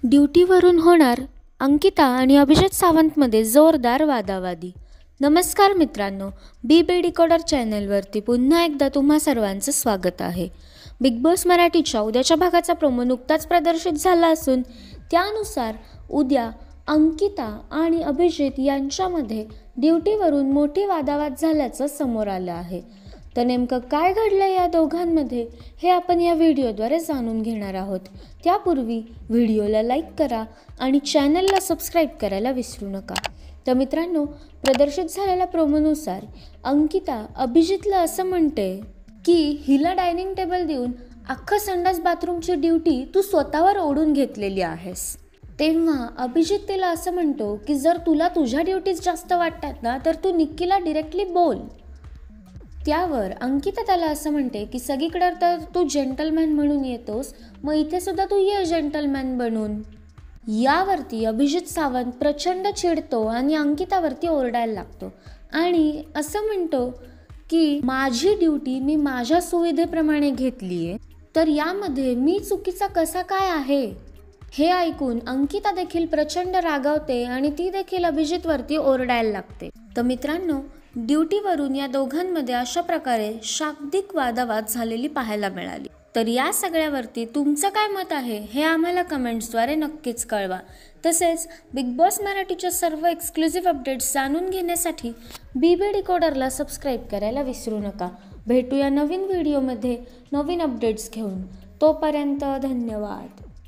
ड्युटीवरून होणार अंकिता आणि अभिजित सावंतमध्ये जोरदार वादावादी। नमस्कार मित्रांनो, बी डिकोडर चॅनलवरती पुन्हा एकदा तुम्हा सर्वांचं स्वागत आहे। बिग बॉस मराठीच्या उद्याच्या भागाचा प्रोमो नुकताच प्रदर्शित झाला असून त्यानुसार उद्या अंकिता आणि अभिजित यांच्यामध्ये ड्युटीवरून मोठी वादावाद झाल्याचं समोर आलं आहे। तर नेमकं काय घडलं या दोघांमध्ये हे आपण या व्हिडिओद्वारे जाणून घेणार आहोत। त्यापूर्वी व्हिडिओला लाईक करा आणि चॅनलला सबस्क्राईब करायला विसरू नका। तर मित्रांनो, प्रदर्शित झालेल्या प्रोमोनुसार अंकिता अभिजितला असं म्हणते की हिला डायनिंग टेबल देऊन अख्खा संडास बाथरूमची ड्युटी तू स्वतःवर ओढून घेतलेली आहेस। तेव्हा अभिजित तिला असं म्हणतो की जर तुला तुझ्या ड्युटीज जास्त वाटतात ना तर तू निक्कीला डिरेक्टली बोल। त्यावर अंकिता त्याला असं म्हणते की सगळीकडे तर तू जेंटलमॅन म्हणून येतोस, मग इथे सुद्धा तू ये जेंटलमॅन बनून। यावरती अभिजित सावंत प्रचंड चिडतो आणि अंकितावरती ओरडायला लागतो आणि असं म्हणतो की माझी ड्युटी मी माझ्या सुविधेप्रमाणे घेतली आहे, तर यामध्ये मी चुकीचा कसा काय आहे। हे ऐकून अंकिता देखील प्रचंड रागावते आणि ती देखील अभिजितवरती ओरडायला लागते। तर मित्रांनो, ड्युटीवरून या दोघांमध्ये अशा प्रकारे शाब्दिक वादावाद झालेली पाहायला मिळाली। तर या सगळ्यावरती तुमचं काय मत आहे हे आम्हाला कमेंट्सद्वारे नक्कीच कळवा। तसेच बिग बॉस मराठीच्या सर्व एक्सक्लुझिव्ह अपडेट्स जाणून घेण्यासाठी बी डिकोडरला सबस्क्राईब करायला विसरू नका। भेटूया नवीन व्हिडिओमध्ये नवीन अपडेट्स घेऊन। तोपर्यंत धन्यवाद।